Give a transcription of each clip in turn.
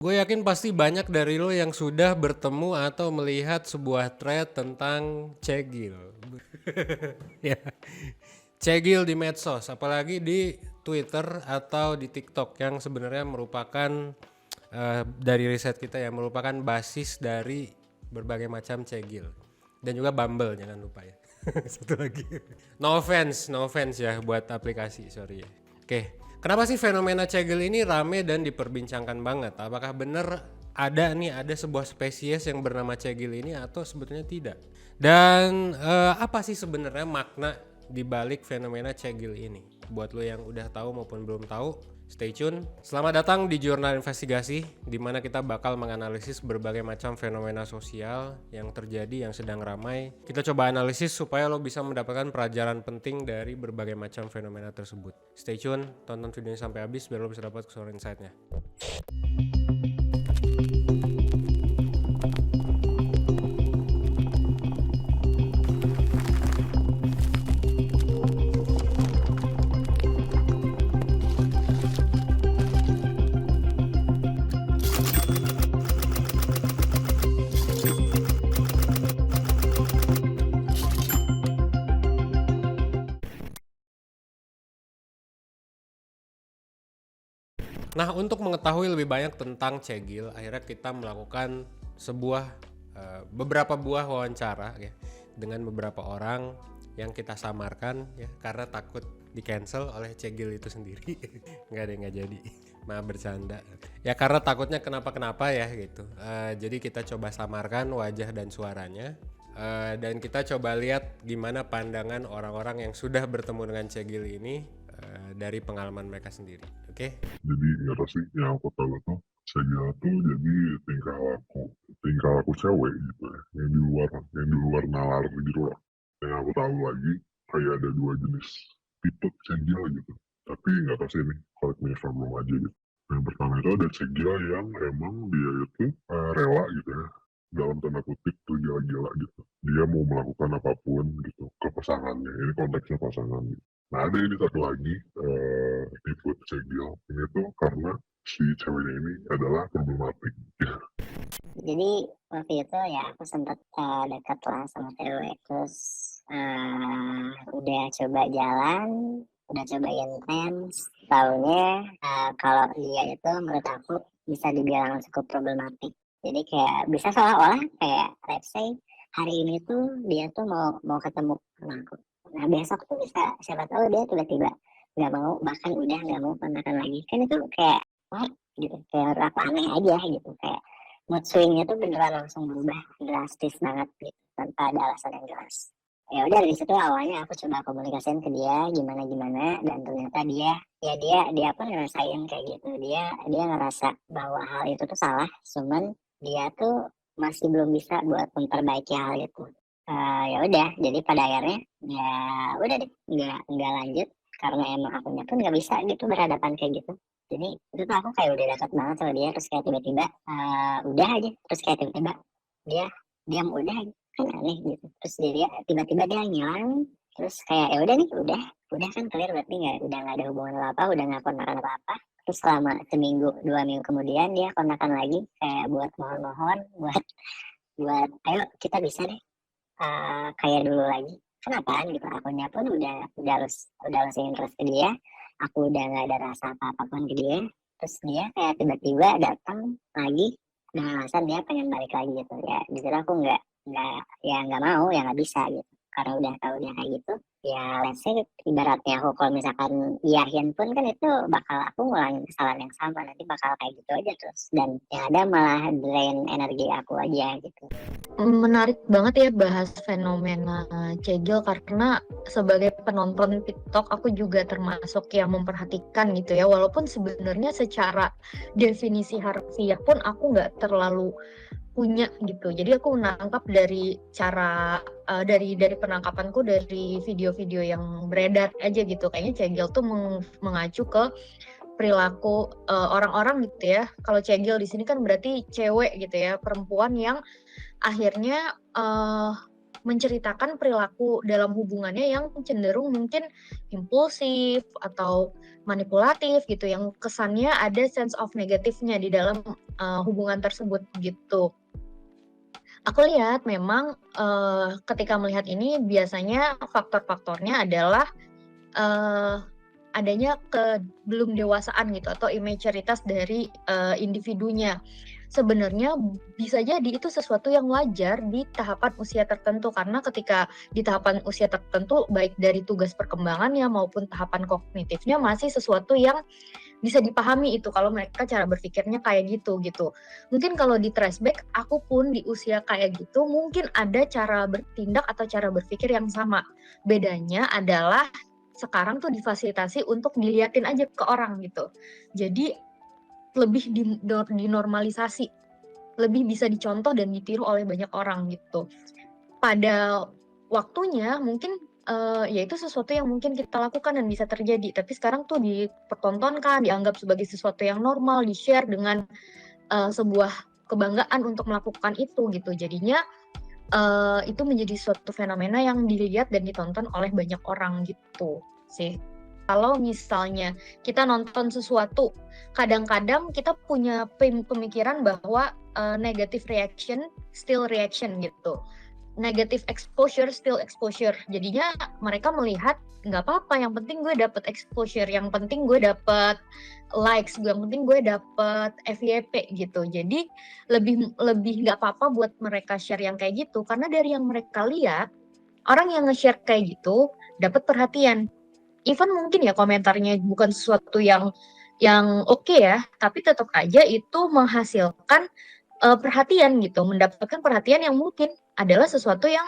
Gue yakin pasti banyak dari lo yang sudah bertemu atau melihat sebuah thread tentang cegil. Ya, cegil di medsos, apalagi di Twitter atau di TikTok yang sebenarnya merupakan dari riset kita ya merupakan basis dari berbagai macam cegil dan juga Bumble jangan lupa ya. Satu lagi. No offense ya buat aplikasi, sorry ya. Oke, kenapa sih fenomena cegil ini rame dan diperbincangkan banget? Apakah benar ada sebuah spesies yang bernama cegil ini atau sebetulnya tidak? Dan apa sih sebenarnya makna di balik fenomena cegil ini? Buat lo yang udah tahu maupun belum tahu, stay tune. Selamat datang di Jurnal Investigasi, di mana kita bakal menganalisis berbagai macam fenomena sosial yang terjadi, yang sedang ramai. Kita coba analisis supaya lo bisa mendapatkan pelajaran penting dari berbagai macam fenomena tersebut. Stay tune, tonton videonya sampai habis biar lo bisa dapat keseluruhan insight-nya. Nah, untuk mengetahui lebih banyak tentang cegil, akhirnya kita melakukan beberapa buah wawancara ya dengan beberapa orang yang kita samarkan ya karena takut di cancel oleh cegil itu sendiri. Nggak jadi. Maaf bercanda. Ya karena takutnya kenapa-kenapa ya gitu. Jadi kita coba samarkan wajah dan suaranya. Dan kita coba lihat gimana pandangan orang-orang yang sudah bertemu dengan cegil ini dari pengalaman mereka sendiri. Oke? Jadi nggak sih yang aku tahu tuh saya tuh jadi tingkah laku cewek gitu ya, yang di luar nalar gitu lah. Yang aku tahu lagi kayak ada dua jenis tipe cegil gitu, tapi nggak tahu sih ini correct me if I'm wrong aja gitu. Yang pertama itu ada cegil yang emang dia itu rela gitu ya, dalam tanda kutip tuh gila-gila gitu, dia mau melakukan apapun gitu ke pasangannya, ini konteksnya pasangan gitu. Nah ada ini satu lagi tipe cegil ini tuh karena si ceweknya ini adalah problematik. Jadi waktu itu ya aku sempat dekat lah sama cewek, terus udah coba jalan, udah coba intens, taunya kalau dia itu menurut aku bisa dibilang cukup problematik. Jadi kayak bisa seolah-olah kayak let's say hari ini tuh dia tuh mau mau ketemu sama aku. Nah besok tuh bisa siapa tahu dia tiba-tiba nggak mau, bahkan udah nggak mau kontakan lagi. Kan itu kayak what gitu, kayak menurut aku aneh aja gitu, kayak mood swing-nya tuh beneran langsung berubah drastis banget gitu tanpa ada alasan yang jelas. Ya udah dari situ awalnya aku coba komunikasiin ke dia gimana gimana, dan ternyata dia pun ngerasain kayak gitu. Dia ngerasa bahwa hal itu tuh salah, cuman dia tuh masih belum bisa buat memperbaiki hal itu. Ya udah, jadi pada akhirnya ya udah deh, nggak lanjut karena emang akunya pun nggak bisa gitu berhadapan kayak gitu. Jadi itu tuh aku kayak udah dekat banget sama dia, terus kayak tiba-tiba udah aja, terus kayak tiba-tiba dia diam udah aja, kan aneh gitu. Terus dia tiba-tiba dia ngilang, terus kayak ya udah nih, udah kan clear berarti udah nggak ada hubungan apa-apa, udah nggak kontakan apa-apa. Terus selama seminggu 2 minggu kemudian dia kontakan lagi kayak buat mohon-mohon, buat buat ayo kita bisa deh kayak dulu lagi. Kan apaan gitu, akunnya pun udah harus ingin terus ke dia, aku udah nggak ada rasa apa-apa pun ke dia, terus dia kayak tiba-tiba datang lagi dengan alasan dia pengen balik lagi gitu. Ya jujur aku nggak mau, ya nggak bisa gitu. Karena udah tahu dia kayak gitu, ya let's say ibaratnya aku kalau misalkan iyahin pun kan itu bakal aku ngulangin kesalahan yang sama, nanti bakal kayak gitu aja terus, dan yang ada malah drain energi aku aja gitu. Menarik banget ya bahas fenomena cegil, karena sebagai penonton TikTok aku juga termasuk yang memperhatikan gitu ya, walaupun sebenarnya secara definisi harfiah pun aku nggak terlalu punya gitu. Jadi aku menangkap dari cara dari penangkapanku dari video-video yang beredar aja gitu. Kayaknya cegil tuh mengacu ke perilaku orang-orang gitu ya. Kalau cegil di sini kan berarti cewek gitu ya, perempuan yang akhirnya menceritakan perilaku dalam hubungannya yang cenderung mungkin impulsif atau manipulatif gitu, yang kesannya ada sense of negatifnya di dalam hubungan tersebut gitu. Aku lihat memang ketika melihat ini biasanya faktor-faktornya adalah adanya belum dewasaan gitu atau imaturitas dari individunya. Sebenarnya bisa jadi itu sesuatu yang wajar di tahapan usia tertentu, karena ketika di tahapan usia tertentu baik dari tugas perkembangannya maupun tahapan kognitifnya masih sesuatu yang bisa dipahami itu kalau mereka cara berpikirnya kayak gitu. Mungkin kalau di trace back, aku pun di usia kayak gitu mungkin ada cara bertindak atau cara berpikir yang sama. Bedanya adalah sekarang tuh difasilitasi untuk diliatin aja ke orang gitu. Jadi lebih dinormalisasi, lebih bisa dicontoh dan ditiru oleh banyak orang gitu. Pada waktunya mungkin ya itu sesuatu yang mungkin kita lakukan dan bisa terjadi, tapi sekarang tuh dipertontonkan, dianggap sebagai sesuatu yang normal, di-share dengan sebuah kebanggaan untuk melakukan itu gitu. Jadinya itu menjadi suatu fenomena yang dilihat dan ditonton oleh banyak orang gitu sih. Kalau misalnya kita nonton sesuatu, kadang-kadang kita punya pemikiran bahwa negative reaction still reaction gitu. Negative exposure still exposure. Jadinya mereka melihat nggak apa-apa, yang penting gue dapet exposure, yang penting gue dapet likes, yang penting gue dapet FYP gitu. Jadi lebih nggak apa-apa buat mereka share yang kayak gitu, karena dari yang mereka lihat orang yang nge-share kayak gitu dapat perhatian. Even mungkin ya komentarnya bukan sesuatu yang oke ya, tapi tetap aja itu menghasilkan perhatian gitu, mendapatkan perhatian yang mungkin adalah sesuatu yang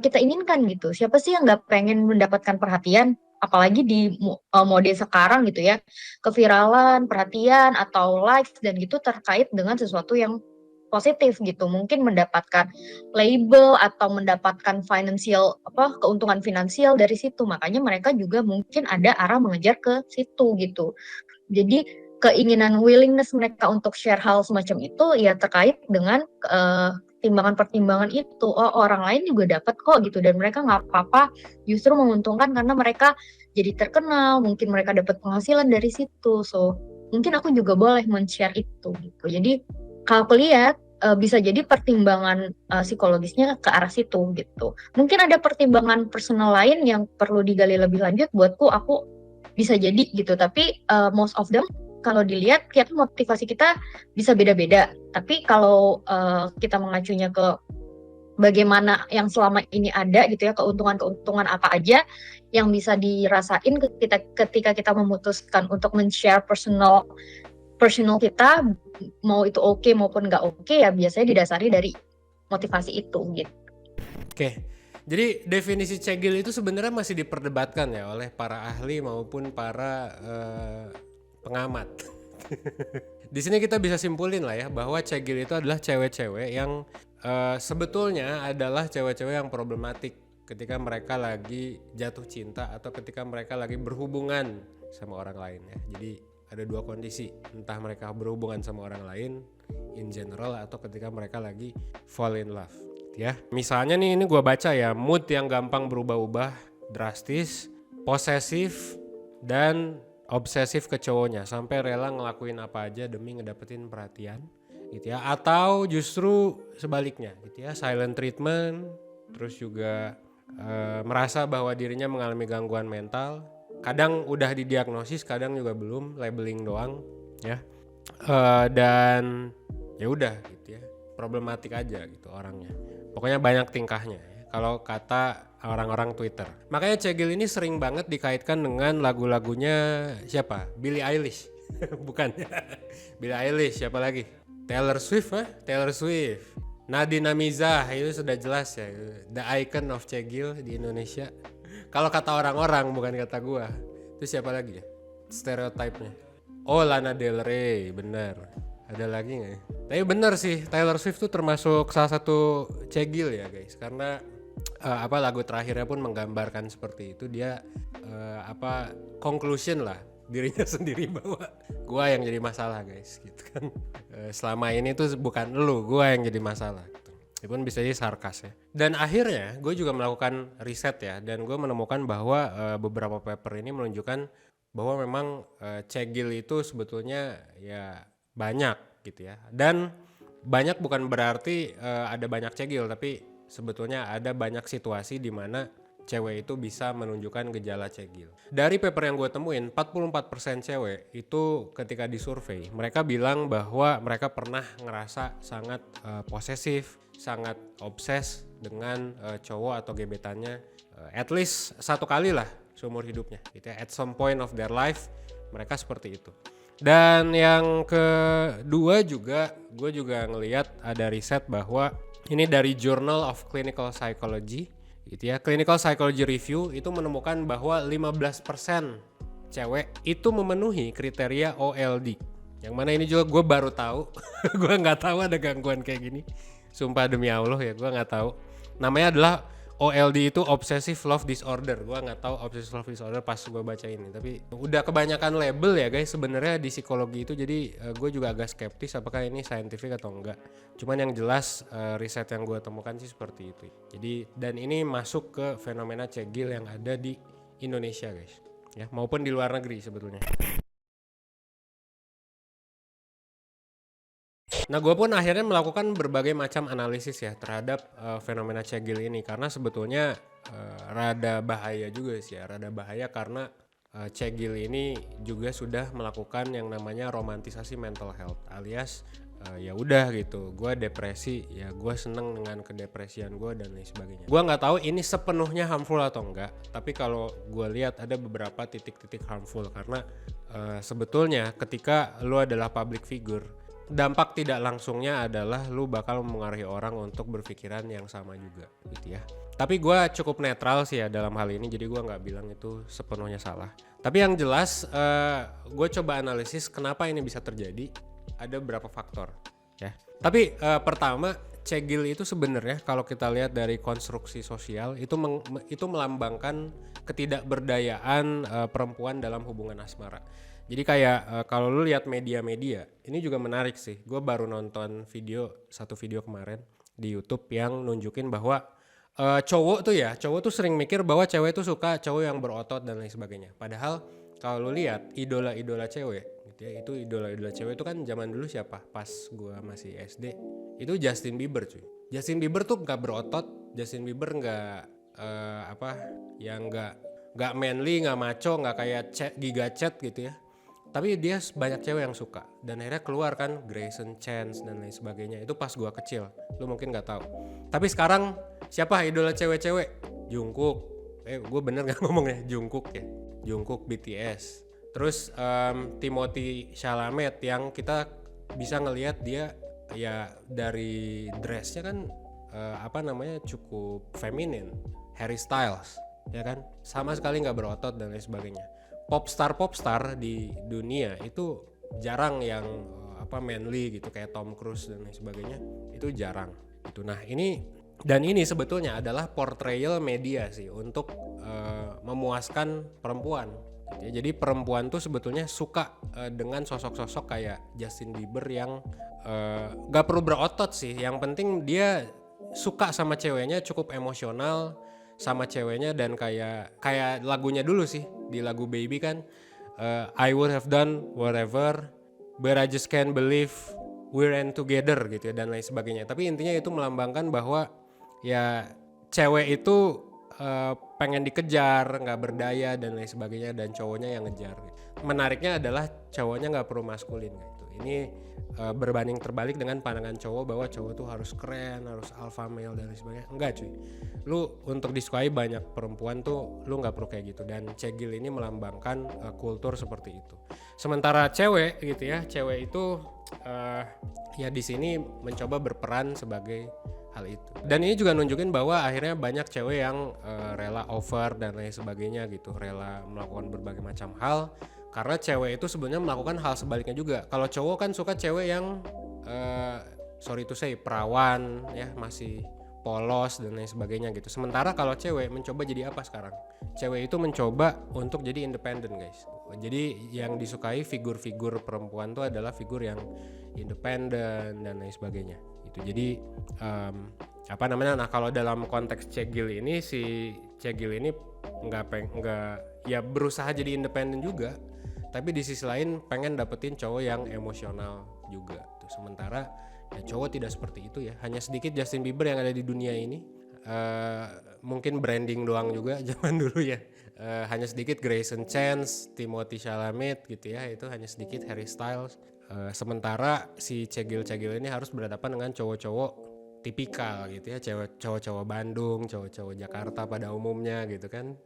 kita inginkan gitu. Siapa sih yang nggak pengen mendapatkan perhatian? Apalagi di mode sekarang gitu ya, keviralan, perhatian atau likes dan gitu terkait dengan sesuatu yang positif gitu. Mungkin mendapatkan label atau mendapatkan keuntungan finansial dari situ. Makanya mereka juga mungkin ada arah mengejar ke situ gitu. Jadi keinginan willingness mereka untuk share hal semacam itu ya terkait dengan pertimbangan-pertimbangan itu. Oh, orang lain juga dapat kok gitu, dan mereka nggak apa-apa, justru menguntungkan karena mereka jadi terkenal, mungkin mereka dapat penghasilan dari situ. So mungkin aku juga boleh men-share itu gitu. Jadi kalau aku lihat bisa jadi pertimbangan psikologisnya ke arah situ gitu. Mungkin ada pertimbangan personal lain yang perlu digali lebih lanjut buatku, aku bisa jadi gitu. Tapi most of them kalau dilihat motivasi kita bisa beda-beda. Tapi kalau kita mengacunya ke bagaimana yang selama ini ada gitu ya, keuntungan-keuntungan apa aja yang bisa dirasain ketika kita memutuskan untuk men-share personal kita, mau itu oke maupun nggak oke, ya biasanya didasari dari motivasi itu gitu. Oke. Jadi definisi cegil itu sebenarnya masih diperdebatkan ya oleh para ahli maupun para pengamat. Di sini kita bisa simpulin lah ya bahwa cegil itu adalah cewek-cewek yang sebetulnya adalah cewek-cewek yang problematik ketika mereka lagi jatuh cinta atau ketika mereka lagi berhubungan sama orang lain ya. Jadi ada dua kondisi, entah mereka berhubungan sama orang lain in general atau ketika mereka lagi fall in love ya. Misalnya nih, ini gue baca ya, mood yang gampang berubah-ubah drastis, posesif dan obsesif ke cowoknya sampai rela ngelakuin apa aja demi ngedapetin perhatian gitu ya, atau justru sebaliknya gitu ya, silent treatment, terus juga merasa bahwa dirinya mengalami gangguan mental. Kadang udah didiagnosis, kadang juga belum, labeling doang ya. Dan ya udah gitu ya, problematik aja gitu orangnya. Pokoknya banyak tingkahnya ya, kalau kata orang-orang Twitter. Makanya cegil ini sering banget dikaitkan dengan lagu-lagunya siapa? Billie Eilish. Bukan. Billie Eilish, siapa lagi? Taylor Swift. Taylor Swift. Nadine Amizah, itu sudah jelas ya, the icon of cegil di Indonesia. Kalau kata orang-orang, bukan kata gua. Itu siapa lagi ya? Stereotipnya. Oh, Lana Del Rey, bener. Ada lagi nggak ya? Tapi bener sih, Taylor Swift tuh termasuk salah satu cegil ya guys. Karena lagu terakhirnya pun menggambarkan seperti itu. Dia conclusion lah dirinya sendiri bahwa gua yang jadi masalah guys, gitu kan. Selama ini tuh bukan lu, gua yang jadi masalah. Gitu. Meskipun bisa jadi sarkas ya. Dan akhirnya gue juga melakukan riset ya, dan gue menemukan bahwa beberapa paper ini menunjukkan bahwa memang cegil itu sebetulnya ya banyak gitu ya. Dan banyak bukan berarti ada banyak cegil, tapi sebetulnya ada banyak situasi di mana cewek itu bisa menunjukkan gejala cegil. Dari paper yang gue temuin, 44% cewek itu ketika disurvei, mereka bilang bahwa mereka pernah ngerasa sangat posesif, sangat obses dengan cowok atau gebetannya at least satu kali lah seumur hidupnya gitu ya. At some point of their life mereka seperti itu. Dan yang kedua juga, gue juga ngelihat ada riset bahwa ini dari Journal of Clinical Psychology gitu ya. Clinical Psychology Review itu menemukan bahwa 15% cewek itu memenuhi kriteria OLD. Yang mana ini juga gue baru tahu. Gue nggak tahu ada gangguan kayak gini. Sumpah demi Allah ya, gue nggak tahu. Namanya adalah OLD, itu Obsessive Love Disorder. Gue nggak tahu Obsessive Love Disorder pas gue baca ini. Tapi udah kebanyakan label ya guys sebenarnya di psikologi itu. Jadi gue juga agak skeptis apakah ini scientific atau enggak. Cuman yang jelas riset yang gue temukan sih seperti itu. Jadi dan ini masuk ke fenomena cegil yang ada di Indonesia guys. Ya, maupun di luar negeri sebetulnya. Nah, gue pun akhirnya melakukan berbagai macam analisis ya terhadap fenomena cegil ini, karena sebetulnya rada bahaya juga sih ya, rada bahaya karena cegil ini juga sudah melakukan yang namanya romantisasi mental health, alias ya udah gitu, gue depresi ya gue seneng dengan kedepresian gue dan lain sebagainya. Gue nggak tahu ini sepenuhnya harmful atau enggak, tapi kalau gue lihat ada beberapa titik-titik harmful karena sebetulnya ketika lu adalah public figure, dampak tidak langsungnya adalah lu bakal mengaruhi orang untuk berpikiran yang sama juga gitu ya. Tapi gue cukup netral sih ya dalam hal ini, jadi gue nggak bilang itu sepenuhnya salah. Tapi yang jelas gue coba analisis kenapa ini bisa terjadi. Ada beberapa faktor ya. Tapi pertama, cegil itu sebenarnya kalau kita lihat dari konstruksi sosial itu melambangkan ketidakberdayaan perempuan dalam hubungan asmara. Jadi kayak kalau lu lihat media-media, ini juga menarik sih. Gue baru nonton satu video kemarin di YouTube yang nunjukin bahwa cowok tuh sering mikir bahwa cewek tuh suka cowok yang berotot dan lain sebagainya. Padahal kalau lu lihat idola-idola cewek gitu ya, itu idola-idola cewek itu kan zaman dulu siapa? Pas gue masih SD, itu Justin Bieber cuy. Justin Bieber tuh nggak berotot, Justin Bieber nggak nggak manly, nggak macho, nggak kayak Giga Chad gitu ya. Tapi dia banyak cewek yang suka, dan akhirnya keluar kan Grayson Chance dan lain sebagainya. Itu pas gua kecil, lu mungkin nggak tahu. Tapi sekarang siapa idola cewek-cewek? Jungkook. Gue bener nggak ngomongnya? Jungkook ya. Jungkook BTS. Terus Timothée Chalamet yang kita bisa ngelihat dia ya dari dressnya kan cukup feminin. Harry Styles ya kan, sama sekali nggak berotot dan lain sebagainya. Popstar di dunia itu jarang yang manly gitu kayak Tom Cruise dan lain sebagainya, itu jarang gitu. Nah ini sebetulnya adalah portrayal media sih untuk memuaskan perempuan gitu ya. Jadi perempuan tuh sebetulnya suka dengan sosok-sosok kayak Justin Bieber yang gak perlu berotot sih, yang penting dia suka sama ceweknya, cukup emosional sama ceweknya, dan kayak lagunya dulu sih di lagu Baby kan, I would have done whatever but I just can't believe we're in together gitu ya, dan lain sebagainya. Tapi intinya itu melambangkan bahwa ya cewek itu pengen dikejar, nggak berdaya dan lain sebagainya, dan cowoknya yang ngejar. Menariknya adalah cowoknya nggak perlu maskulin gitu. Ini berbanding terbalik dengan pandangan cowok bahwa cowok tuh harus keren, harus alpha male dan lain sebagainya. Enggak cuy, lu untuk disukai banyak perempuan tuh lu nggak perlu kayak gitu, dan cegil ini melambangkan kultur seperti itu. Sementara cewek gitu ya, cewek itu ya di sini mencoba berperan sebagai hal itu. Dan ini juga nunjukin bahwa akhirnya banyak cewek yang rela over dan lain sebagainya gitu, rela melakukan berbagai macam hal. Karena cewek itu sebenarnya melakukan hal sebaliknya juga. Kalau cowok kan suka cewek yang sorry to say perawan ya, masih polos dan lain sebagainya gitu. Sementara kalau cewek mencoba jadi apa sekarang? Cewek itu mencoba untuk jadi independen guys. Jadi yang disukai figur-figur perempuan itu adalah figur yang independen dan lain sebagainya. Itu jadi apa namanya, nah kalau dalam konteks cegil ini, si cegil ini nggak ya berusaha jadi independen juga, tapi di sisi lain pengen dapetin cowok yang emosional juga tuh. Sementara ya cowok tidak seperti itu ya, hanya sedikit Justin Bieber yang ada di dunia ini. Mungkin branding doang juga zaman dulu ya. Hanya sedikit Grayson Chance, Timothy Chalamet gitu ya, itu hanya sedikit Harry Styles. Sementara si cegil-cegil ini harus berhadapan dengan cowok-cowok tipikal gitu ya, cowok-cowok Bandung, cowok-cowok Jakarta pada umumnya gitu kan.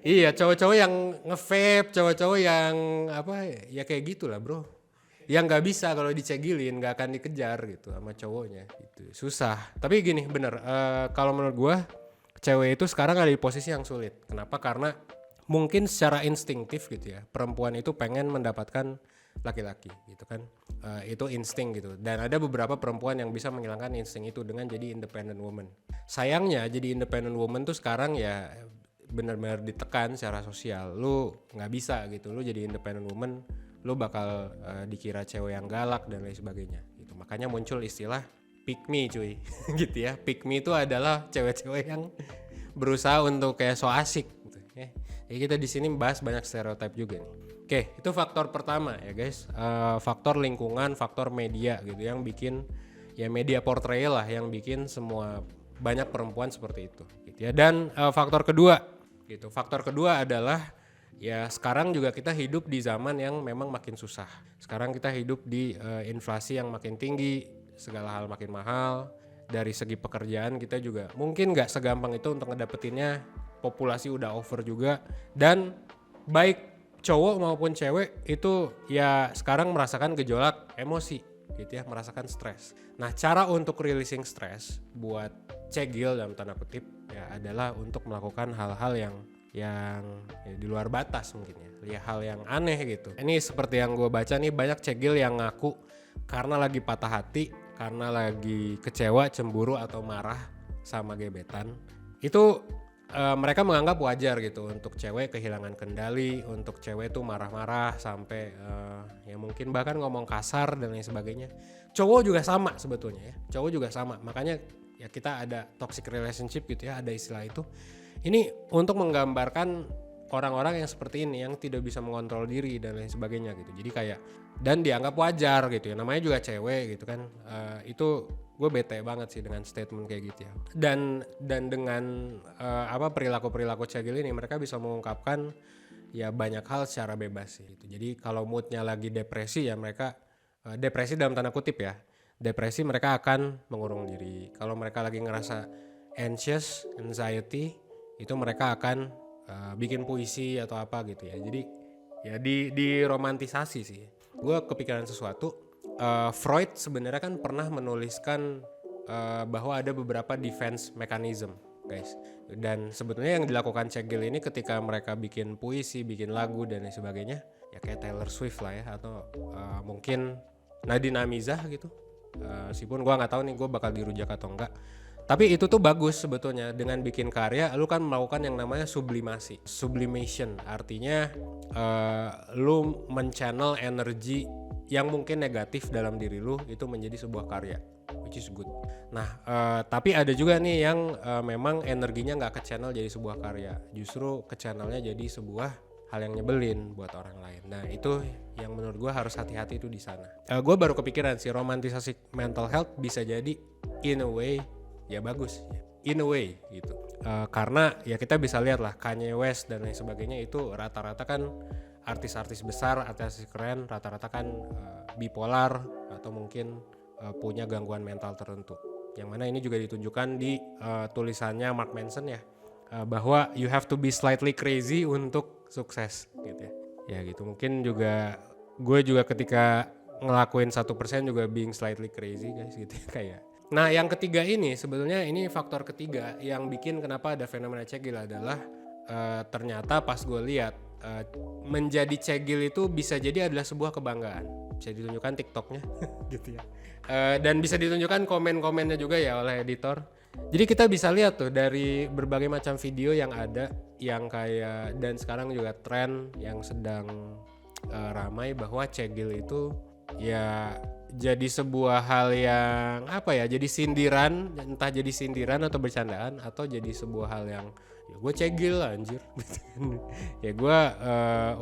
Iya, cowok-cowok yang nge-vape, cowok-cowok yang apa ya kayak gitulah bro. Yang nggak bisa kalau dicegilin, nggak akan dikejar gitu sama cowoknya gitu. Susah. Tapi gini bener, kalau menurut gua cewek itu sekarang ada di posisi yang sulit. Kenapa? Karena mungkin secara instinktif gitu ya, perempuan itu pengen mendapatkan laki-laki gitu kan. Itu insting gitu. Dan ada beberapa perempuan yang bisa menghilangkan insting itu dengan jadi independent woman. Sayangnya jadi independent woman tuh sekarang ya benar-benar ditekan secara sosial. Lu nggak bisa gitu, lu jadi independent woman, lu bakal dikira cewek yang galak dan lain sebagainya gitu. Makanya muncul istilah pick me cuy. Gitu ya. Pick me itu adalah cewek-cewek yang berusaha untuk kayak so asik gitu ya. Jadi kita di sini bahas banyak stereotip juga nih. Oke, itu faktor pertama ya guys. Faktor lingkungan, faktor media gitu yang bikin ya media portrayal lah yang bikin semua banyak perempuan seperti itu gitu ya. Dan faktor kedua gitu. Faktor kedua adalah ya sekarang juga kita hidup di zaman yang memang makin susah. Sekarang kita hidup di inflasi yang makin tinggi, segala hal makin mahal. Dari segi pekerjaan kita juga mungkin nggak segampang itu untuk ngedapetinnya. Populasi udah over juga, dan baik cowok maupun cewek itu ya sekarang merasakan gejolak emosi gitu ya, merasakan stres. Nah cara untuk releasing stres buat cegil dalam tanda kutip ya adalah untuk melakukan hal-hal yang ya di luar batas mungkin ya hal yang aneh gitu. Ini seperti yang gue baca nih, banyak cegil yang ngaku karena lagi patah hati, karena lagi kecewa, cemburu atau marah sama gebetan, itu mereka menganggap wajar gitu untuk cewek kehilangan kendali, untuk cewek tuh marah-marah sampai ya mungkin bahkan ngomong kasar dan lain sebagainya. Cowok juga sama sebetulnya ya, cowok juga sama. Makanya ya kita ada toxic relationship gitu ya, ada istilah itu. Ini untuk menggambarkan orang-orang yang seperti ini, yang tidak bisa mengontrol diri dan lain sebagainya gitu. Jadi kayak dan dianggap wajar gitu ya, namanya juga cewek gitu kan. Itu gue bete banget sih dengan statement kayak gitu ya. Dan dengan perilaku cegil ini mereka bisa mengungkapkan ya banyak hal secara bebas sih gitu. Jadi kalau moodnya lagi depresi ya mereka depresi dalam tanda kutip ya. Depresi mereka akan mengurung diri. Kalau mereka lagi ngerasa anxiety itu mereka akan bikin puisi atau apa gitu ya. Jadi ya diromantisasi sih. Gue kepikiran sesuatu. Freud sebenarnya kan pernah menuliskan bahwa ada beberapa defense mechanism, guys. Dan sebetulnya yang dilakukan cegil ini ketika mereka bikin puisi, bikin lagu dan lain sebagainya, ya kayak Taylor Swift lah ya, atau mungkin Nadine Amizah gitu. Meskipun gue nggak tahu nih gue bakal dirujak atau enggak. Tapi itu tuh bagus sebetulnya, dengan bikin karya lu kan melakukan yang namanya sublimasi. Sublimation artinya lu men-channel energi yang mungkin negatif dalam diri lu itu menjadi sebuah karya, which is good. Nah tapi ada juga nih yang memang energinya nggak ke-channel jadi sebuah karya, justru ke-channelnya jadi sebuah hal yang nyebelin buat orang lain. Nah itu yang menurut gue harus hati-hati itu di sana. Gue baru kepikiran sih, romantisasi mental health bisa jadi in a way ya bagus, in a way gitu. Karena ya kita bisa lihat lah Kanye West dan lain sebagainya itu rata-rata kan artis-artis besar, artis keren, rata-rata kan bipolar atau mungkin punya gangguan mental tertentu. Yang mana ini juga ditunjukkan di tulisannya Mark Manson ya, bahwa you have to be slightly crazy untuk sukses gitu ya. Ya gitu, mungkin juga gue juga ketika ngelakuin 1% juga being slightly crazy guys gitu ya kayak. Nah yang ketiga ini sebetulnya ini faktor ketiga yang bikin kenapa ada fenomena cegil adalah ternyata pas gue lihat menjadi cegil itu bisa jadi adalah sebuah kebanggaan. Bisa ditunjukkan TikToknya gitu ya. Dan bisa ditunjukkan komen-komennya juga ya oleh editor. Jadi kita bisa lihat tuh dari berbagai macam video yang ada, yang kayak dan sekarang juga tren yang sedang ramai bahwa cegil itu ya jadi sebuah hal yang apa ya, jadi sindiran, entah jadi sindiran atau bercandaan, atau jadi sebuah hal yang ya gue cegil lah anjir ya gue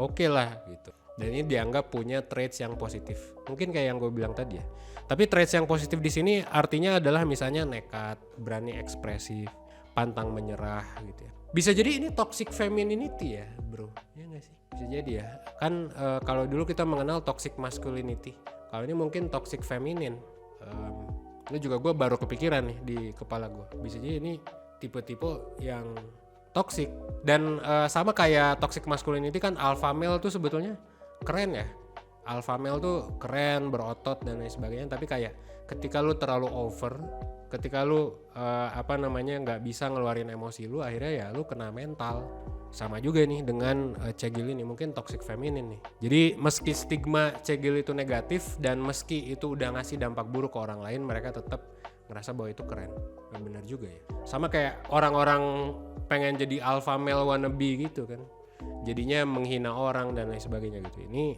oke lah gitu. Dan ini dianggap punya traits yang positif, mungkin kayak yang gue bilang tadi ya. Tapi traits yang positif di sini artinya adalah misalnya nekat, berani ekspresif, pantang menyerah gitu ya. Bisa jadi ini toxic femininity ya bro, ya nggak sih? Bisa jadi ya kan. Kalau dulu kita mengenal toxic masculinity, kalau ini mungkin toxic feminin. Ini juga gue baru kepikiran nih di kepala gue, bisa jadi ini tipe-tipe yang toxic. Dan sama kayak toxic masculinity kan, alpha male tuh sebetulnya keren ya, alpha male tuh keren, berotot dan lain sebagainya. Tapi kayak ketika lu terlalu over, ketika lu nggak bisa ngeluarin emosi lu, akhirnya ya lu kena mental. Sama juga nih dengan cegil ini, mungkin toxic feminin nih. Jadi meski stigma cegil itu negatif dan meski itu udah ngasih dampak buruk ke orang lain, mereka tetap ngerasa bahwa itu keren. Benar juga ya. Sama kayak orang-orang pengen jadi alpha male wannabe gitu kan, jadinya menghina orang dan lain sebagainya gitu. Ini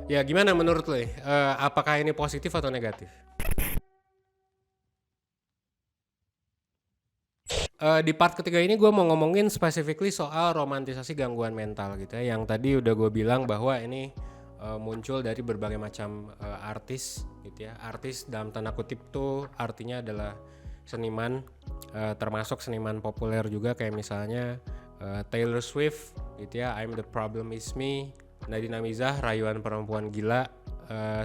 ya gimana menurut lo ya? Apakah ini positif atau negatif? Di part ketiga ini gue mau ngomongin specifically soal romantisasi gangguan mental gitu ya. Yang tadi udah gue bilang bahwa ini muncul dari berbagai macam artis gitu ya. Artis dalam tanda kutip tuh artinya adalah seniman, termasuk seniman populer juga kayak misalnya Taylor Swift gitu ya, I'm the Problem Is Me, Nadine Amizah, Rayuan Perempuan Gila.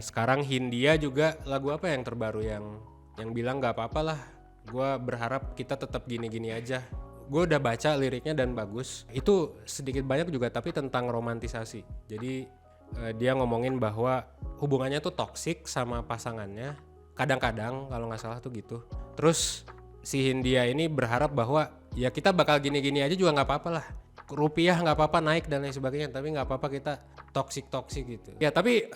Sekarang Hindia juga, lagu apa yang terbaru yang bilang gak apa-apa lah, gue berharap kita tetap gini-gini aja. Gue udah baca liriknya dan bagus. Itu sedikit banyak juga tapi tentang romantisasi. Jadi dia ngomongin bahwa hubungannya tuh toksik sama pasangannya. Kadang-kadang kalau gak salah tuh gitu. Terus si Hindia ini berharap bahwa ya kita bakal gini-gini aja juga gak apa-apa lah. Rupiah gak apa-apa naik dan lain sebagainya, tapi gak apa-apa kita toksik gitu. Ya tapi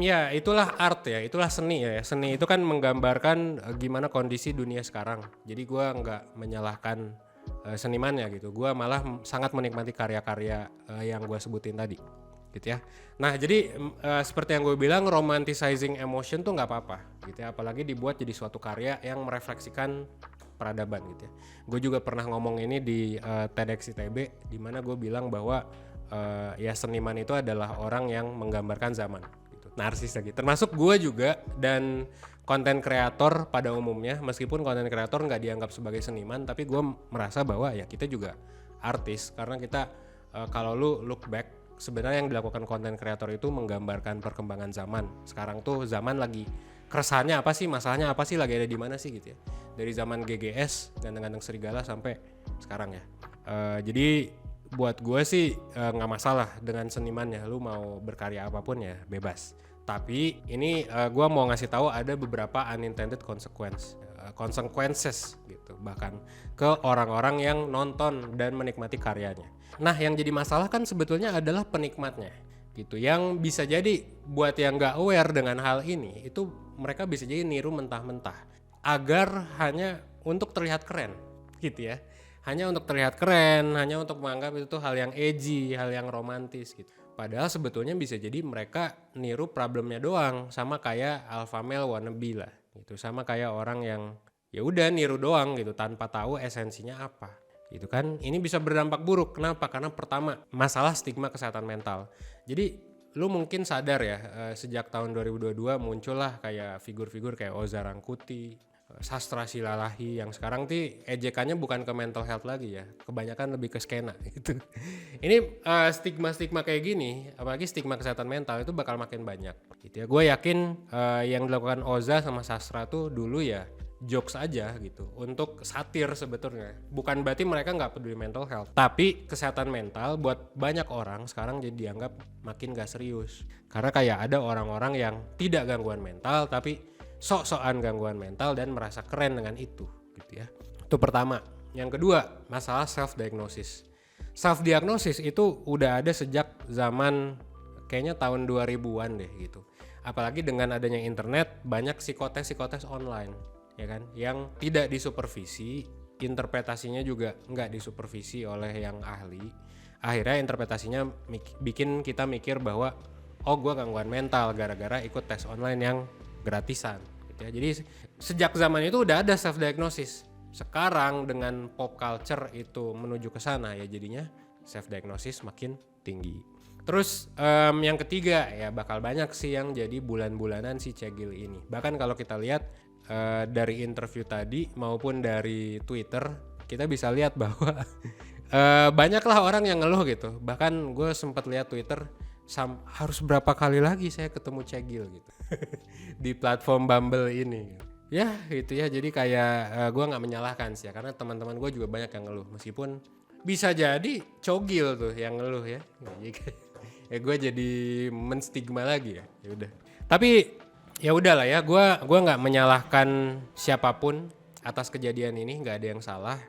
ya itulah art ya, itulah seni ya. Seni itu kan menggambarkan gimana kondisi dunia sekarang. Jadi gue nggak menyalahkan senimannya gitu. Gue malah sangat menikmati karya-karya yang gue sebutin tadi, gitu ya. Nah jadi seperti yang gue bilang, romanticizing emotion tuh nggak apa-apa, gitu ya. Apalagi dibuat jadi suatu karya yang merefleksikan peradaban, gitu ya. Gue juga pernah ngomong ini di TEDx ITB, di mana gue bilang bahwa ya seniman itu adalah orang yang menggambarkan zaman gitu. Narsis lagi, termasuk gue juga, dan konten kreator pada umumnya. Meskipun konten kreator nggak dianggap sebagai seniman, tapi gue merasa bahwa ya kita juga artis, karena kita kalau lu look back, sebenarnya yang dilakukan konten kreator itu menggambarkan perkembangan zaman. Sekarang tuh zaman lagi keresahannya apa sih, masalahnya apa sih, lagi ada di mana sih gitu ya. Dari zaman GGS, Ganteng-Ganteng Serigala, sampai sekarang ya. Jadi buat gue sih nggak masalah dengan senimannya, lu mau berkarya apapun ya bebas. Tapi ini gue mau ngasih tahu ada beberapa unintended consequences gitu, bahkan ke orang-orang yang nonton dan menikmati karyanya. Nah yang jadi masalah kan sebetulnya adalah penikmatnya gitu, yang bisa jadi buat yang nggak aware dengan hal ini, itu mereka bisa jadi niru mentah-mentah agar hanya untuk terlihat keren gitu ya. Hanya untuk terlihat keren, hanya untuk menganggap itu tuh hal yang edgy, hal yang romantis gitu. Padahal sebetulnya bisa jadi mereka niru problemnya doang, sama kayak alpha male wannabe lah gitu, sama kayak orang yang ya udah niru doang gitu tanpa tahu esensinya apa. Gitu kan. Ini bisa berdampak buruk. Kenapa? Karena pertama, masalah stigma kesehatan mental. Jadi lu mungkin sadar ya, sejak tahun 2022 muncullah kayak figur-figur kayak Oza Rangkuti, Sastra Silalahi, yang sekarang tuh ejekannya bukan ke mental health lagi ya, kebanyakan lebih ke skena gitu. Ini stigma-stigma kayak gini, apalagi stigma kesehatan mental, itu bakal makin banyak gitu ya. Gue yakin yang dilakukan Oza sama Sastra tuh dulu ya jokes aja gitu, untuk satir sebetulnya. Bukan berarti mereka nggak peduli mental health, tapi kesehatan mental buat banyak orang sekarang jadi dianggap makin gak serius, karena kayak ada orang-orang yang tidak gangguan mental tapi sok-sokan gangguan mental dan merasa keren dengan itu gitu ya. Itu pertama. Yang kedua, masalah self diagnosis. Self diagnosis itu udah ada sejak zaman kayaknya tahun 2000-an deh gitu. Apalagi dengan adanya internet, banyak psikotes online ya kan, yang tidak disupervisi, interpretasinya juga nggak disupervisi oleh yang ahli. Akhirnya interpretasinya bikin kita mikir bahwa oh gue gangguan mental gara-gara ikut tes online yang gratisan gitu ya. Jadi sejak zaman itu udah ada self diagnosis. Sekarang dengan pop culture itu menuju ke sana ya, jadinya self diagnosis makin tinggi. Terus yang ketiga ya, bakal banyak sih yang jadi bulan-bulanan si Cegil ini. Bahkan kalau kita lihat dari interview tadi maupun dari Twitter, kita bisa lihat bahwa banyaklah orang yang ngeluh gitu. Bahkan gue sempat lihat Twitter, harus berapa kali lagi saya ketemu Cegil gitu di platform Bumble ini. Ya gitu ya, jadi kayak gue nggak menyalahkan sih ya, karena teman-teman gue juga banyak yang ngeluh, meskipun bisa jadi Cogil tuh yang ngeluh ya. Ya gue jadi menstigma lagi ya. Ya udah. Tapi ya udahlah ya, gue nggak menyalahkan siapapun atas kejadian ini, nggak ada yang salah.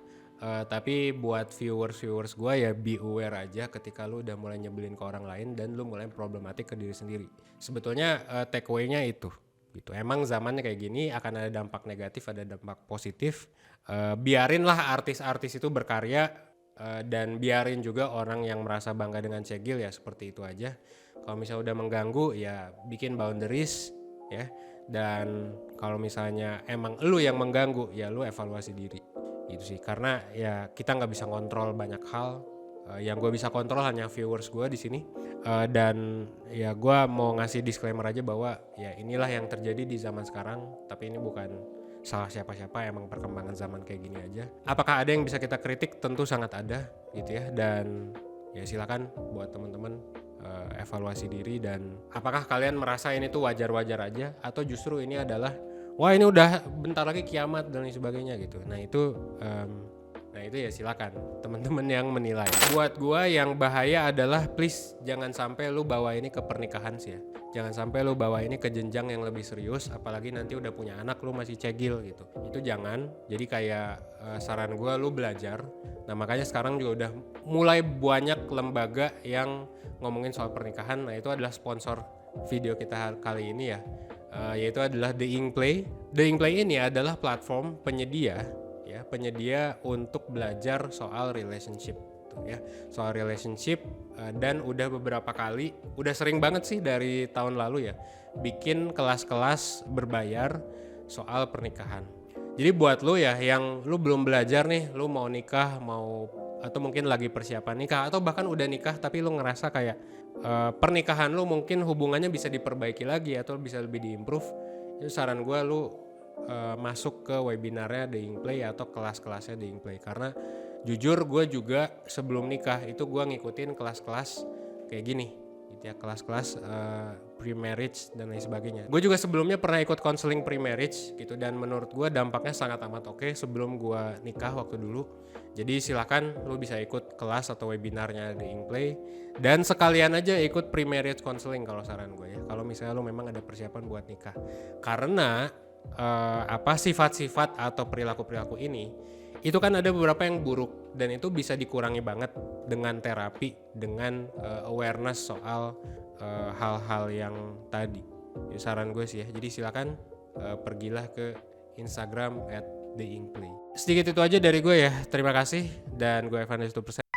Tapi buat viewers gue ya, be aware aja ketika lu udah mulai nyebelin ke orang lain dan lu mulai problematik ke diri sendiri. Sebetulnya take away-nya itu gitu. Emang zamannya kayak gini, akan ada dampak negatif, ada dampak positif. Biarinlah artis-artis itu berkarya, dan biarin juga orang yang merasa bangga dengan Cegil ya seperti itu aja. Kalau misalnya udah mengganggu ya bikin boundaries ya. Dan kalau misalnya emang lu yang mengganggu ya lu evaluasi diri gitu sih. Karena ya kita nggak bisa kontrol banyak hal. Yang gue bisa kontrol hanya viewers gue di sini. Dan ya gue mau ngasih disclaimer aja bahwa ya inilah yang terjadi di zaman sekarang. Tapi ini bukan salah siapa-siapa, emang perkembangan zaman kayak gini aja. Apakah ada yang bisa kita kritik? Tentu sangat ada gitu ya. Dan ya silakan buat teman-teman evaluasi diri, dan apakah kalian merasa ini tuh wajar-wajar aja atau justru ini adalah wah ini udah bentar lagi kiamat dan lain sebagainya gitu. Nah itu ya silakan teman-teman yang menilai. Buat gua yang bahaya adalah please jangan sampai lu bawa ini ke pernikahan sih ya. Jangan sampai lu bawa ini ke jenjang yang lebih serius, apalagi nanti udah punya anak lu masih Cegil gitu. Itu jangan. Jadi kayak saran gua lu belajar. Nah makanya sekarang juga udah mulai banyak lembaga yang ngomongin soal pernikahan. Nah itu adalah sponsor video kita kali ini ya. Yaitu adalah The Inkplay. The Inkplay ini adalah platform penyedia untuk belajar soal relationship tuh ya, soal relationship, dan udah beberapa kali, udah sering banget sih dari tahun lalu ya bikin kelas-kelas berbayar soal pernikahan. Jadi buat lu ya yang lu belum belajar nih, lu mau nikah, atau mungkin lagi persiapan nikah, atau bahkan udah nikah tapi lu ngerasa kayak pernikahan lu mungkin hubungannya bisa diperbaiki lagi atau bisa lebih diimprove, itu saran gue lu masuk ke webinarnya The Inkplay atau kelas-kelasnya The Inkplay. Karena jujur gue juga sebelum nikah itu gue ngikutin kelas-kelas kayak gini gitu ya, kelas-kelas pre-marriage dan lain sebagainya. Gue juga sebelumnya pernah ikut counseling pre-marriage gitu, dan menurut gue dampaknya sangat amat oke sebelum gue nikah waktu dulu. Jadi silakan lu bisa ikut kelas atau webinarnya The Inkplay, dan sekalian aja ikut pre-marriage counseling kalau saran gue ya, kalau misalnya lu memang ada persiapan buat nikah. Karena sifat-sifat atau perilaku-perilaku ini itu kan ada beberapa yang buruk, dan itu bisa dikurangi banget dengan terapi, dengan awareness soal hal-hal yang tadi. Jadi saran gue sih ya, jadi silakan pergilah ke Instagram @theinkplay. Sedikit itu aja dari gue ya, terima kasih, dan gue Evan 100%.